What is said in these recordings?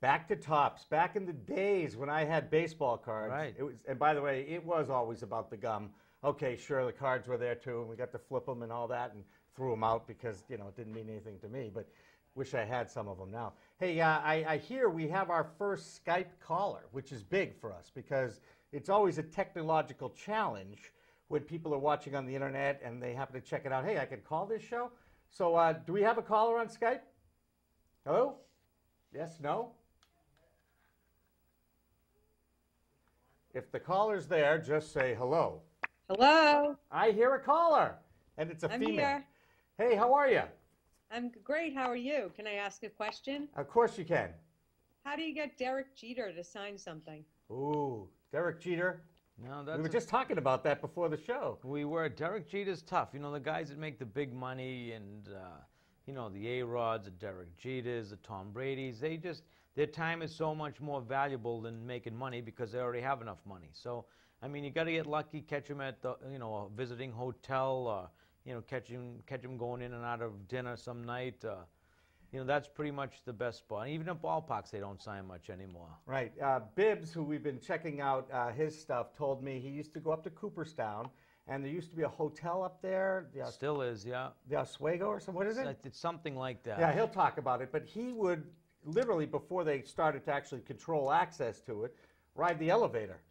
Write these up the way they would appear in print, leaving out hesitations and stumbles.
Back to Tops. Back in the days when I had baseball cards. Right. It was, and by the way, it was always about the gum. Okay, sure, the cards were there too, and we got to flip them and all that, and threw them out because it didn't mean anything to me. But wish I had some of them now. Hey, I hear we have our first Skype caller, which is big for us because it's always a technological challenge when people are watching on the internet and they happen to check it out. Hey, I could call this show. So do we have a caller on Skype? Hello? Yes, no? If the caller's there, just say hello. Hello. I hear a caller, and it's a female. I'm here. Hey, how are you? I'm great. How are you? Can I ask a question? Of course you can. How do you get Derek Jeter to sign something? Ooh, Derek Jeter. No, We were just talking about that before the show. We were. Derek Jeter's tough. The guys that make the big money and, the A-Rods, the Derek Jeters, the Tom Bradys, their time is so much more valuable than making money because they already have enough money. So, you got to get lucky, catch them at the, a visiting hotel, catch them going in and out of dinner some night. That's pretty much the best spot. Even at ballparks, they don't sign much anymore. Right. Bibbs, who we've been checking out his stuff, told me he used to go up to Cooperstown, and there used to be a hotel up there. Still is, yeah. The Oswego or something. What is it? It's something like that. Yeah, he'll talk about it. But he would literally, before they started to actually control access to it, ride the elevator.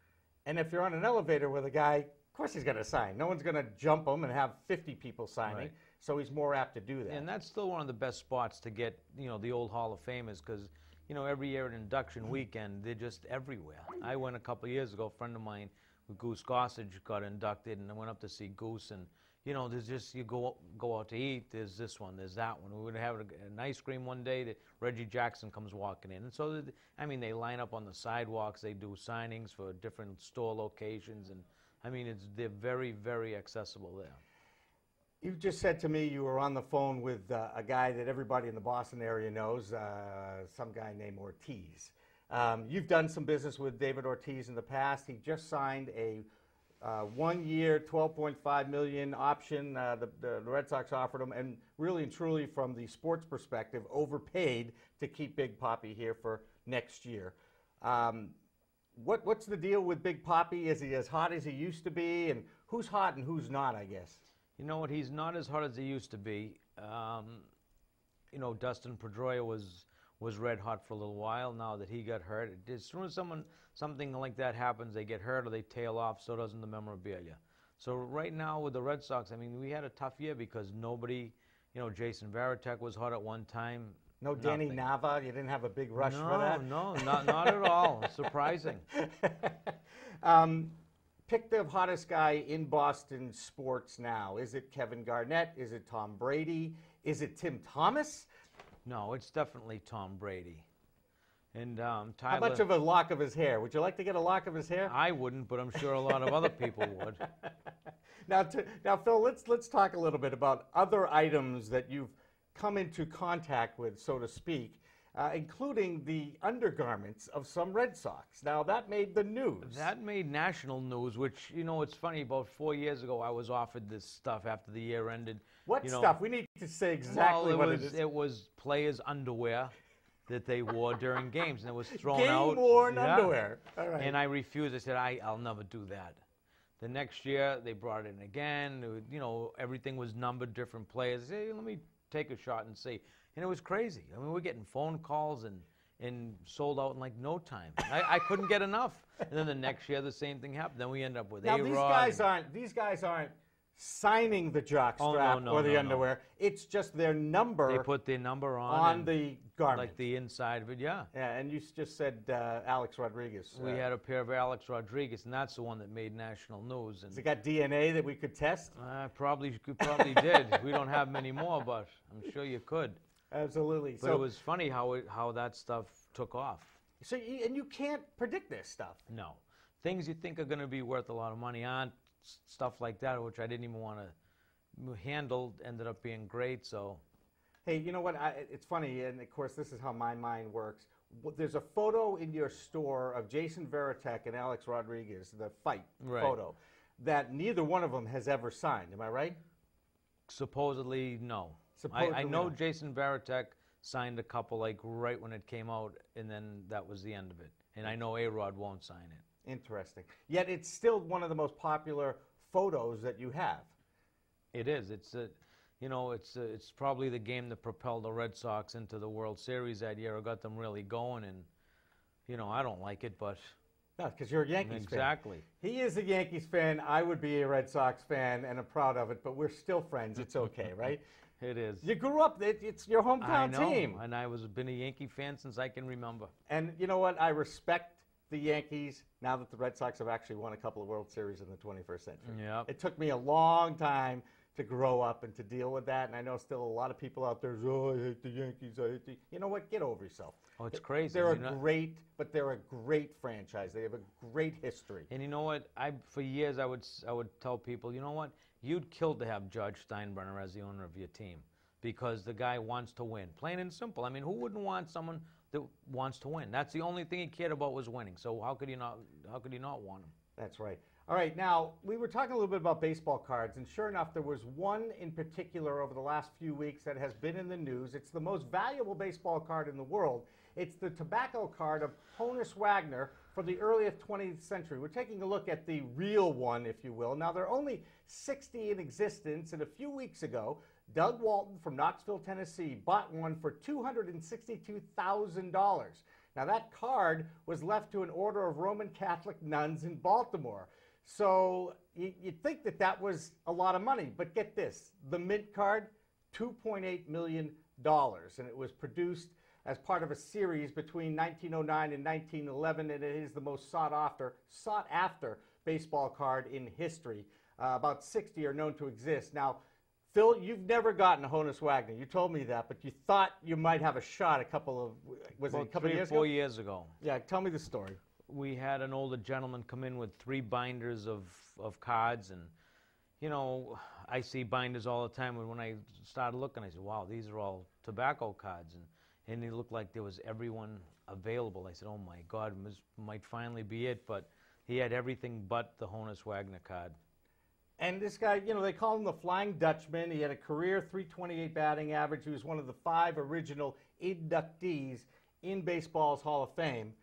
And if you're on an elevator with a guy, of course he's going to sign. No one's going to jump him and have 50 people signing. Right. So he's more apt to do that. And that's still one of the best spots to get, the old Hall of Famers because, every year at induction weekend, they're just everywhere. I went a couple of years ago, a friend of mine with Goose Gossage got inducted, and I went up to see Goose, and, there's just, you go out to eat, there's this one, there's that one. We would have an ice cream one day that Reggie Jackson comes walking in. And so, they line up on the sidewalks, they do signings for different store locations, and, they're very, very accessible there. You just said to me you were on the phone with a guy that everybody in the Boston area knows, some guy named Ortiz. You've done some business with David Ortiz in the past. He just signed a 1-year, $12.5 million option. The Red Sox offered him, and really and truly, from the sports perspective, overpaid to keep Big Papi here for next year. What's the deal with Big Papi? Is he as hot as he used to be? And who's hot and who's not, I guess? You know what? He's not as hot as he used to be. Dustin Pedroia was red hot for a little while. Now that he got hurt, as soon as something like that happens, they get hurt or they tail off. So doesn't the memorabilia. So right now with the Red Sox, we had a tough year because nobody, Jason Varitek was hot at one time. No Danny Nava? You didn't have a big rush for that? No, not at all. Surprising. Pick the hottest guy in Boston sports now. Is it Kevin Garnett? Is it Tom Brady? Is it Tim Thomas? No, it's definitely Tom Brady. And Tyler, how much of a lock of his hair? Would you like to get a lock of his hair? I wouldn't, but I'm sure a lot of other people would. Now, Phil, let's talk a little bit about other items that you've come into contact with, so to speak, including the undergarments of some Red Sox. Now, that made the news. That made national news, which, it's funny, about 4 years ago, I was offered this stuff after the year ended. What stuff? We need to say exactly what it is. It was players' underwear that they wore during games, and it was thrown out. Game-worn underwear. All right. And I refused. I said, I'll never do that. The next year, they brought it in again. Everything was numbered, different players. I said, hey, let me take a shot and see. And it was crazy. We're getting phone calls and sold out in like no time. I couldn't get enough. And then the next year, the same thing happened. Then we end up with A-Rod. Now, these guys aren't signing the jockstrap or the underwear. No. It's just their number. They put their number on the garment. Like the inside of it, yeah. Yeah, and you just said Alex Rodriguez. We had a pair of Alex Rodriguez, and that's the one that made national news. And has it got DNA that we could test? Probably did. We don't have many more, but I'm sure you could. Absolutely. But it was funny how that stuff took off. So and you can't predict this stuff. No. Things you think are going to be worth a lot of money aren't. Stuff like that, which I didn't even want to handle, ended up being great. So, hey, you know what? It's funny, and of course, this is how my mind works. There's a photo in your store of Jason Varitek and Alex Rodriguez, the fight photo, that neither one of them has ever signed. Am I right? Supposedly, no. I know Jason Varitek signed a couple like right when it came out, and then that was the end of it. And I know A-Rod won't sign it. Interesting. Yet it's still one of the most popular photos that you have. It is. It's it's probably the game that propelled the Red Sox into the World Series that year, or got them really going. And I don't like it, but No, because you're a Yankees fan. exactly. He is a Yankees fan. I would be a Red Sox fan, and I'm proud of it. But we're still friends. It's okay, right? It is. You grew up. It's your hometown I know, team. and I was been a Yankee fan since I can remember. And you know what? I respect the Yankees now that the Red Sox have actually won a couple of World Series in the 21st century. Yep. It took me a long time to grow up and to deal with that, and I know still a lot of people out there, oh, I hate the Yankees, I hate the... You know what? Get over yourself. Oh, it's crazy. They're a great franchise. They have a great history. And you know what? For years I would tell people, you know what? You'd kill to have Judge Steinbrenner as the owner of your team, because the guy wants to win. Plain and simple. I mean, who wouldn't want someone that wants to win? That's the only thing he cared about, was winning. So how could you not want him? That's right. All right, now, we were talking a little bit about baseball cards, and sure enough, there was one in particular over the last few weeks that has been in the news. It's the most valuable baseball card in the world. It's the tobacco card of Honus Wagner for the earliest 20th century. We're taking a look at the real one, if you will. Now, there are only 60 in existence, and a few weeks ago, Doug Walton from Knoxville, Tennessee, bought one for $262,000. Now, that card was left to an order of Roman Catholic nuns in Baltimore. So you'd think that was a lot of money, but get this, the mint card, $2.8 million, and it was produced as part of a series between 1909 and 1911, and it is the most sought after baseball card in history. About 60 are known to exist. Now, Phil, you've never gotten a Honus Wagner. You told me that, but you thought you might have a shot a couple of years ago? 4 years ago. Yeah, tell me the story. We had an older gentleman come in with 3 binders of cards, and I see binders all the time, and when I started looking, I said, wow, these are all tobacco cards, and it looked like there was everyone available. I said, oh my God, this might finally be it, but he had everything but the Honus Wagner card. And this guy, they call him the Flying Dutchman. He had a career .328 batting average. He was one of the 5 original inductees in baseball's Hall of Fame.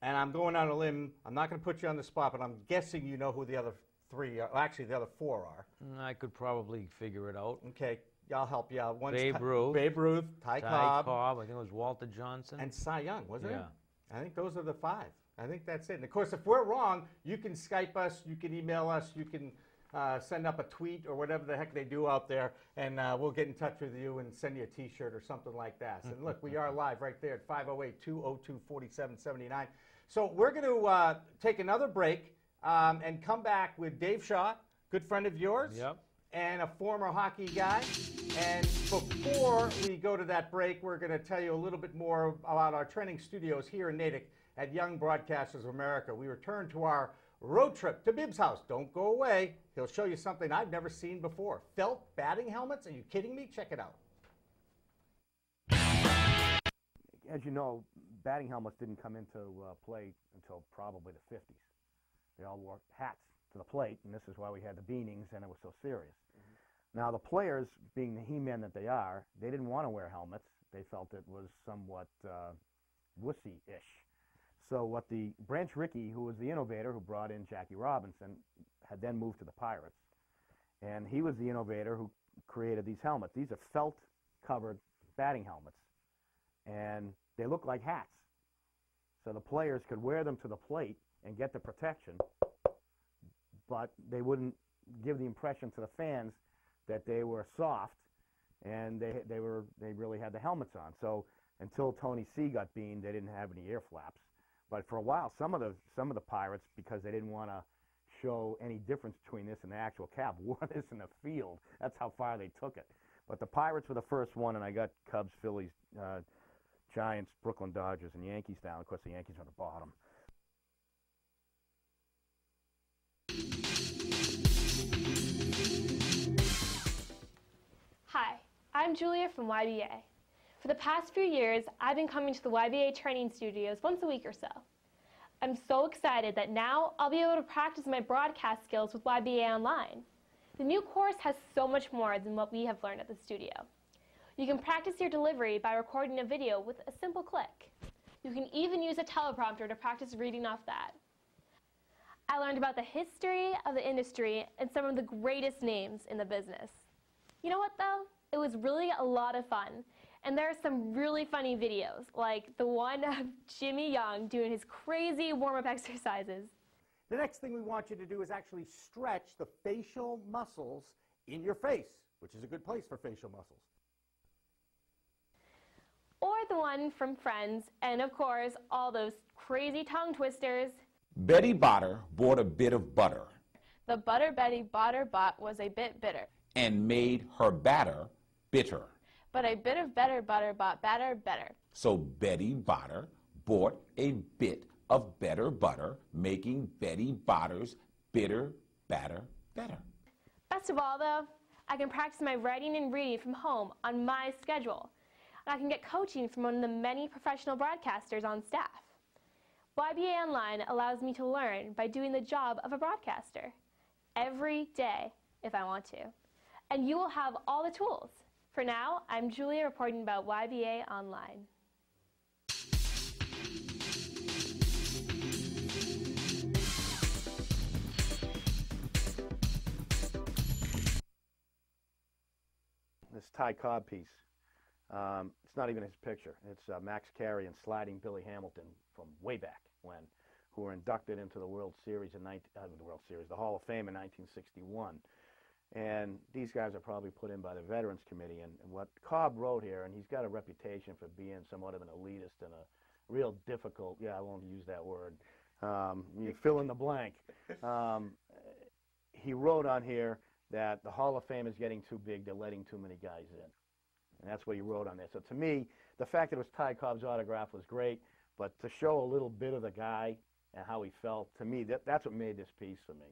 And I'm going on a limb. I'm not going to put you on the spot, but I'm guessing you know who the other 3 are. Well, actually, the other 4 are. I could probably figure it out. Okay, I'll help you out. One's Babe Ruth. Babe Ruth, Ty Cobb. I think it was Walter Johnson. And Cy Young, wasn't it? Yeah. I think those are the 5. I think that's it. And, of course, if we're wrong, you can Skype us, you can email us, you can send up a tweet or whatever the heck they do out there, and we'll get in touch with you and send you a T-shirt or something like that. And look, we are live right there at 508-202-4779. So we're going to take another break and come back with Dave Shaw, good friend of yours, Yep. and a former hockey guy. And before we go to that break, we're going to tell you a little bit more about our training studios here in Natick at Young Broadcasters of America. We return to our road trip to Bibb's house. Don't go away. He'll show you something I've never seen before. Felt batting helmets? Are you kidding me? Check it out. As you know, batting helmets didn't come into play until probably the 50s. They all wore hats to the plate, and this is why we had the beanings, and it was so serious. Now, the players, being the he-men that they are, they didn't want to wear helmets. They felt it was somewhat wussy-ish. So what the Branch Rickey, who was the innovator who brought in Jackie Robinson, had then moved to the Pirates. And he was the innovator who created these helmets. These are felt-covered batting helmets. And they look like hats. So the players could wear them to the plate and get the protection, but they wouldn't give the impression to the fans that they were soft, and they really had the helmets on. So until Tony C got beamed, they didn't have any ear flaps. But for a while, some of the Pirates, because they didn't want to show any difference between this and the actual cap, wore this in the field. That's how far they took it. But the Pirates were the first one, and I got Cubs, Phillies, Giants, Brooklyn Dodgers, and Yankees down. Of course, the Yankees are the bottom. Hi, I'm Julia from YBA. For the past few years, I've been coming to the YBA training studios once a week or so. I'm so excited that now I'll be able to practice my broadcast skills with YBA Online. The new course has so much more than what we have learned at the studio. You can practice your delivery by recording a video with a simple click. You can even use a teleprompter to practice reading off that. I learned about the history of the industry and some of the greatest names in the business. You know what though? It was really a lot of fun. And there are some really funny videos, like the one of Jimmy Young doing his crazy warm-up exercises. The next thing we want you to do is actually stretch the facial muscles in your face, which is a good place for facial muscles. Or the one from Friends, and of course, all those crazy tongue twisters. Betty Botter bought a bit of butter The butter Betty Botter bought was a bit bitter, and made her batter bitter. but a bit of better butter bought batter better. So Betty Botter bought a bit of better butter, making Betty Botter's bitter batter better. Best of all though, I can practice my writing and reading from home on my schedule. And I can get coaching from one of the many professional broadcasters on staff. YBA Online allows me to learn by doing the job of a broadcaster every day if I want to. And you will have all the tools. For now, I'm Julia reporting about YBA Online. This Ty Cobb piece, it's not even his picture. It's Max Carey and Sliding Billy Hamilton from way back when, who were inducted into the World Series the Hall of Fame in 1961. And these guys are probably put in by the Veterans Committee. And what Cobb wrote here, and he's got a reputation for being somewhat of an elitist and a real difficult, I won't use that word, you fill in the blank. He wrote on here that the Hall of Fame is getting too big, they're letting too many guys in. And that's what he wrote on there. So to me, the fact that it was Ty Cobb's autograph was great, but to show a little bit of the guy and how he felt, to me, that's what made this piece for me.